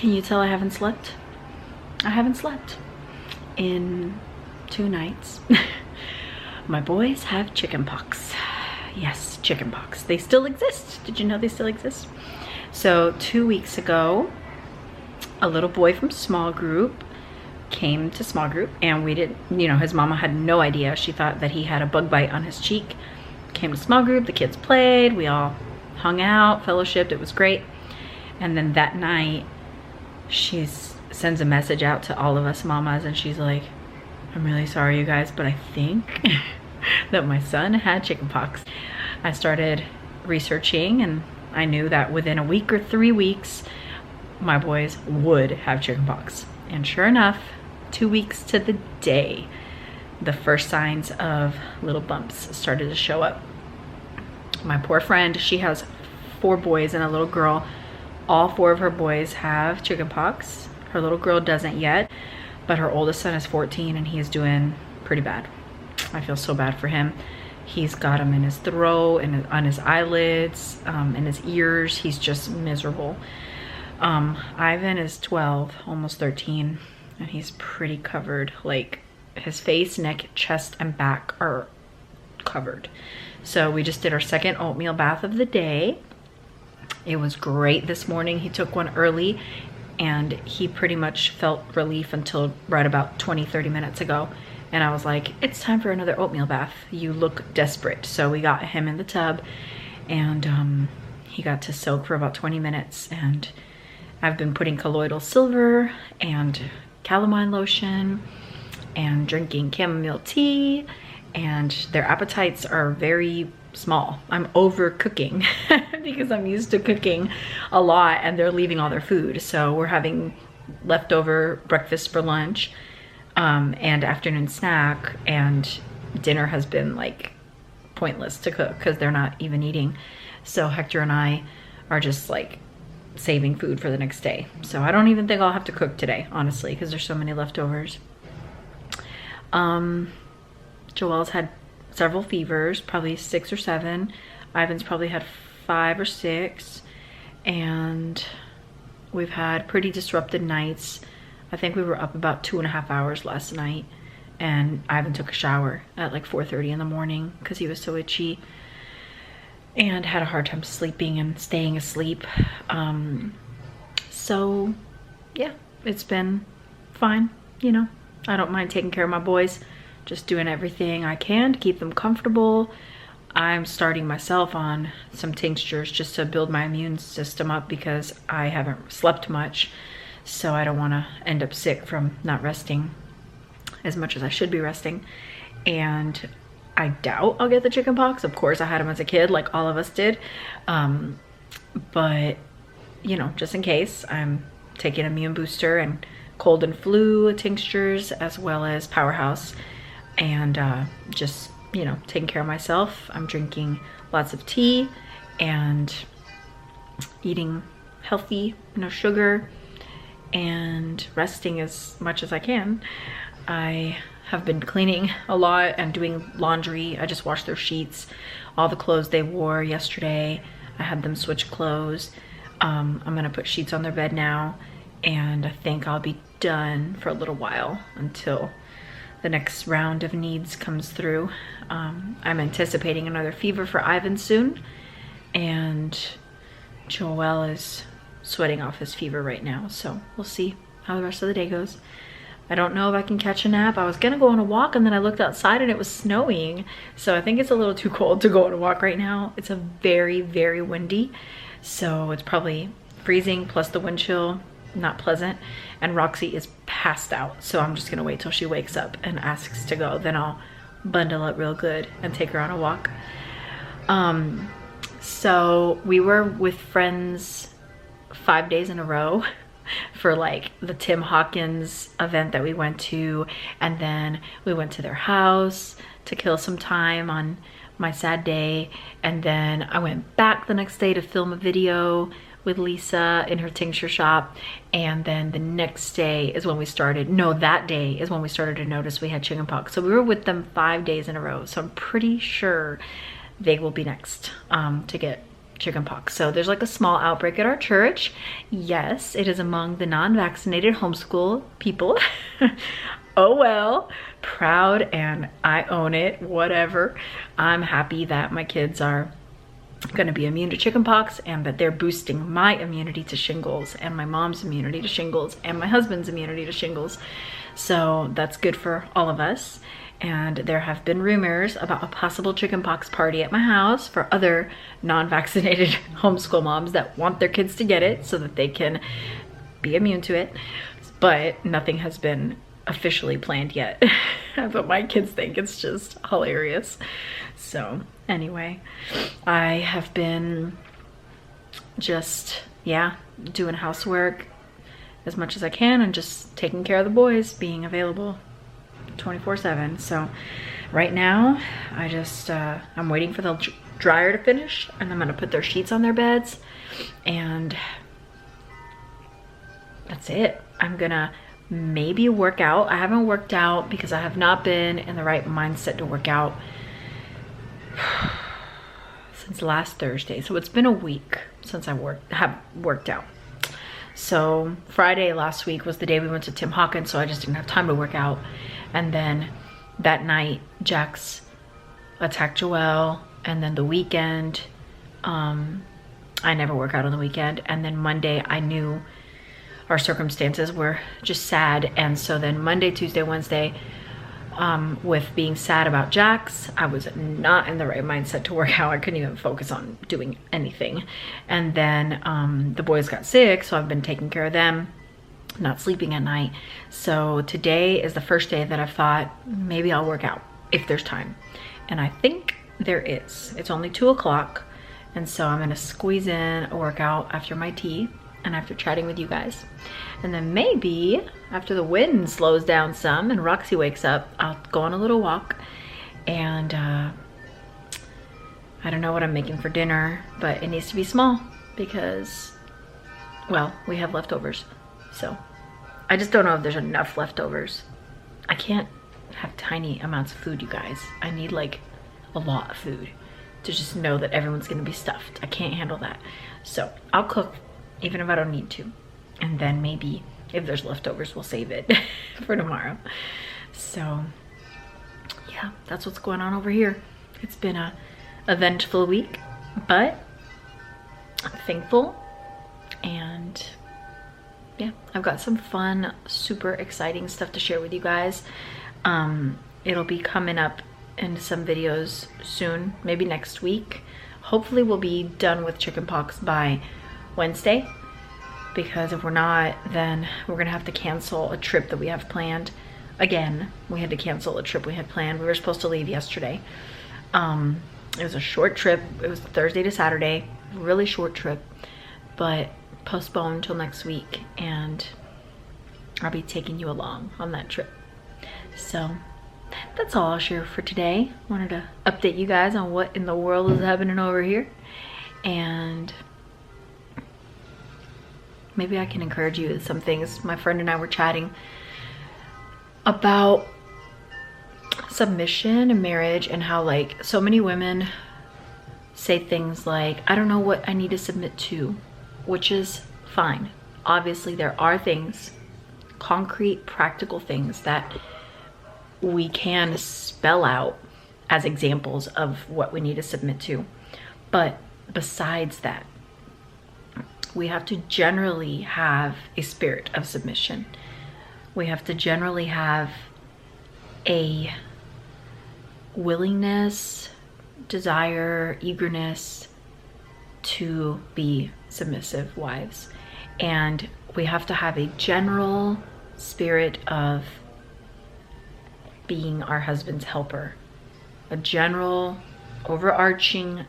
Can you tell I haven't slept? I haven't slept in 2 nights. My boys have chickenpox. Yes, chickenpox. They still exist. Did you know they still exist? So 2 weeks ago, a little boy from small group came to small group, and we didn't, you know, his mama had no idea. She thought that he had a bug bite on his cheek. Came to small group, the kids played, we all hung out, fellowshipped, it was great. And then that night, she sends a message out to all of us mamas, and she's like, I'm really sorry, you guys, but I think that my son had chickenpox. I started researching, and I knew that within a week or 3 weeks, my boys would have chickenpox. And sure enough, 2 weeks to the day, the first signs of little bumps started to show up. My poor friend, she has 4 boys and a little girl. All 4 of her boys have chickenpox. Her little girl doesn't yet, but her oldest son is 14 and he's doing pretty bad. I feel so bad for him. He's got them in his throat and on his eyelids, in his ears. He's just miserable. Ivan is 12, almost 13, and he's pretty covered. Like, his face, neck, chest, and back are covered. So we just did our second oatmeal bath of the day. It was great this morning. He took one early, and he pretty much felt relief until right about 20-30 minutes ago. And I was like, it's time for another oatmeal bath. You look desperate. So we got him in the tub, and he got to soak for about 20 minutes. And I've been putting colloidal silver and calamine lotion and drinking chamomile tea, and their appetites are very small. I'm over cooking because I'm used to cooking a lot, and they're leaving all their food. So we're having leftover breakfast for lunch, and afternoon snack, and dinner has been like pointless to cook because they're not even eating. So Hector and I are just like saving food for the next day. So I don't even think I'll have to cook today, honestly, because there's so many leftovers. Joelle's had several fevers, probably 6 or 7. Ivan's probably had 5 or 6, and we've had pretty disrupted nights. I think we were up about 2.5 hours last night, and Ivan took a shower at like 4:30 in the morning because he was so itchy and had a hard time sleeping and staying asleep. So yeah, it's been fine, you know. I don't mind taking care of my boys, just doing everything I can to keep them comfortable. I'm starting myself on some tinctures just to build my immune system up because I haven't slept much, so I don't want to end up sick from not resting as much as I should be resting. And I doubt I'll get the chickenpox. Of course, I had them as a kid, like all of us did. But, you know, just in case, I'm taking immune booster and cold and flu tinctures, as well as Powerhouse, and just, you know, taking care of myself. I'm drinking lots of tea and eating healthy, no sugar, and resting as much as I can. I have been cleaning a lot and doing laundry. I just washed their sheets, all the clothes they wore yesterday. I had them switch clothes. I'm gonna put sheets on their bed now, and I think I'll be done for a little while until the next round of needs comes through. I'm anticipating another fever for Ivan soon, and Joel is sweating off his fever right now, so we'll see how the rest of the day goes. I don't know if I can catch a nap. I was gonna go on a walk, and then I looked outside and it was snowing, so I think it's a little too cold to go on a walk right now. It's a very, very windy, so it's probably freezing, plus the wind chill, not pleasant. And Roxy is passed out, so I'm just gonna wait till she wakes up and asks to go. Then I'll bundle up real good and take her on a walk. So we were with friends 5 days in a row for like the Tim Hawkins event that we went to, and then we went to their house to kill some time on my sad day, and then I went back the next day to film a video with Lisa in her tincture shop, and then the next day is when we started, no, that day is when we started to notice we had chickenpox. So we were with them 5 days in a row, so I'm pretty sure they will be next to get chickenpox. So there's like a small outbreak at our church. Yes, it is among the non-vaccinated homeschool people. Oh well, proud, and I own it, whatever. I'm happy that my kids are going to be immune to chickenpox and that they're boosting my immunity to shingles and my mom's immunity to shingles and my husband's immunity to shingles. So that's good for all of us. And there have been rumors about a possible chickenpox party at my house for other non-vaccinated homeschool moms that want their kids to get it so that they can be immune to it. But nothing has been officially planned yet. But my kids think it's just hilarious. So anyway, I have been just, yeah, doing housework as much as I can and just taking care of the boys, being available 24/7. So right now I just I'm waiting for the dryer to finish, and I'm gonna put their sheets on their beds, and that's it. I'm gonna maybe work out. I haven't worked out because I have not been in the right mindset to work out since last Thursday. So it's been a week since I have worked out. So Friday last week was the day we went to Tim Hawkins, so I just didn't have time to work out. And then that night, Jax attacked Joelle, and then the weekend, I never work out on the weekend. And then Monday, I knew our circumstances were just sad. And so then Monday, Tuesday, Wednesday, with being sad about Jax, I was not in the right mindset to work out. I couldn't even focus on doing anything. And then the boys got sick, so I've been taking care of them, not sleeping at night. So today is the first day that I've thought maybe I'll work out if there's time. And I think there is. It's only 2 o'clock. And so I'm gonna squeeze in a workout after my tea and after chatting with you guys. And then maybe after the wind slows down some and Roxy wakes up, I'll go on a little walk. And I don't know what I'm making for dinner, but it needs to be small because, well, we have leftovers. So I just don't know if there's enough leftovers. I can't have tiny amounts of food, you guys. I need like a lot of food to just know that everyone's gonna be stuffed. I can't handle that. So I'll cook even if I don't need to. And then maybe if there's leftovers, we'll save it for tomorrow. So yeah, that's what's going on over here. It's been a eventful week, but I'm thankful. And yeah, I've got some fun, super exciting stuff to share with you guys. It'll be coming up in some videos soon, maybe next week. Hopefully we'll be done with chickenpox by Wednesday, because if we're not, then we're gonna have to cancel a trip that we have planned. Again, we had to cancel a trip we had planned. We were supposed to leave yesterday. It was a short trip. It was Thursday to Saturday, really short trip, but postponed till next week, and I'll be taking you along on that trip. So that's all I'll share for today. Wanted to update you guys on what in the world is happening over here, and maybe I can encourage you with some things. My friend and I were chatting about submission and marriage, and how like so many women say things like, I don't know what I need to submit to, which is fine. Obviously there are things, concrete, practical things that we can spell out as examples of what we need to submit to. But besides that, we have to generally have a spirit of submission. We have to generally have a willingness, desire, eagerness to be submissive wives. And we have to have a general spirit of being our husband's helper, a general overarching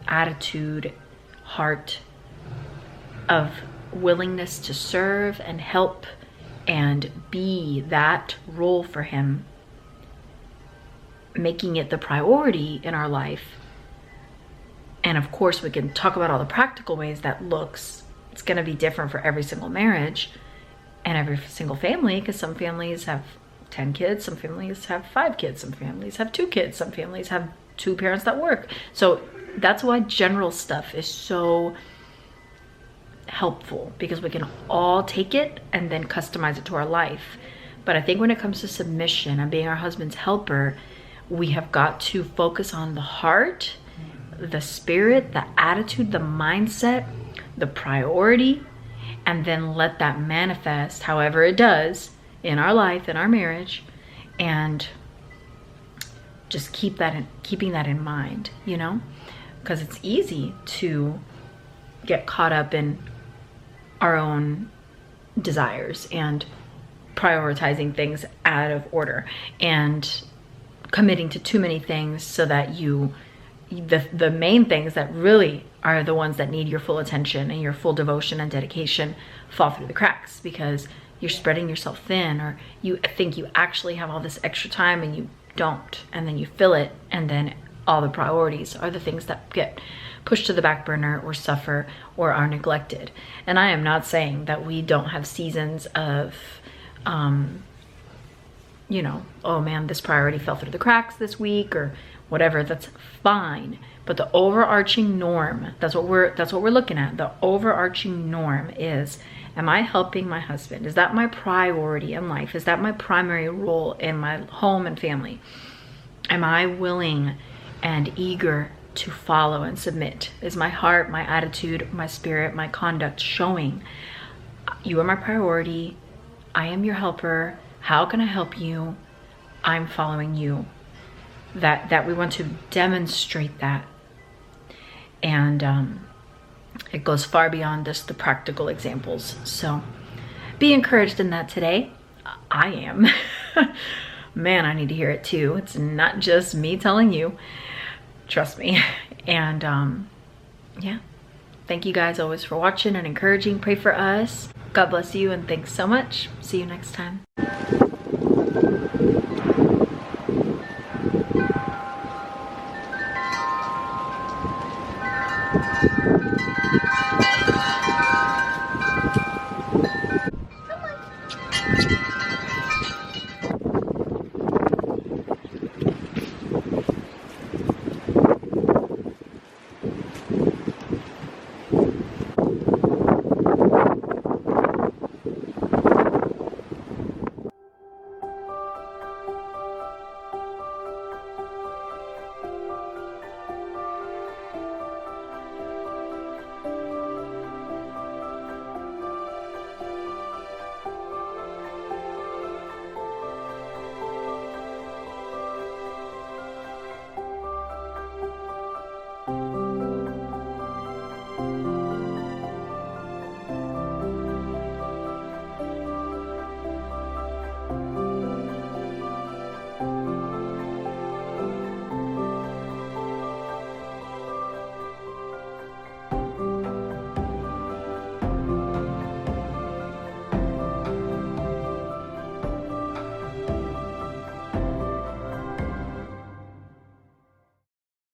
attitude, heart of willingness to serve and help and be that role for him, making it the priority in our life. And of course we can talk about all the practical ways that looks. It's going to be different for every single marriage and every single family, because some families have 10 kids, some families have 5 kids, some families have 2 kids, some families have 2 parents that work. So That's why general stuff is so helpful, because we can all take it and then customize it to our life. But I think when it comes to submission and being our husband's helper, we have got to focus on the heart, the spirit, the attitude, the mindset, the priority, and then let that manifest however it does in our life, in our marriage, and just keeping that in mind, you know, because it's easy to get caught up in our own desires and prioritizing things out of order and committing to too many things, so that the main things that really are the ones that need your full attention and your full devotion and dedication fall through the cracks, because you're spreading yourself thin, or you think you actually have all this extra time and you don't, and then you fill it, and then all the priorities are the things that get pushed to the back burner or suffer or are neglected. And I am not saying that we don't have seasons of you know, oh man, this priority fell through the cracks this week or whatever. That's fine. But the overarching norm, that's what we're looking at. The overarching norm is, am I helping my husband? Is that my priority in life? Is that my primary role in my home and family? Am I willing and eager to follow and submit? Is my heart, my attitude, my spirit, my conduct showing you are my priority? I am your helper. How can I help you? I'm following you. That we want to demonstrate that. And it goes far beyond just the practical examples. So be encouraged in that today. I am. Man, I need to hear it too. It's not just me telling you. Trust me. And yeah. Thank you guys always for watching and encouraging. Pray for us. God bless you, and thanks so much. See you next time.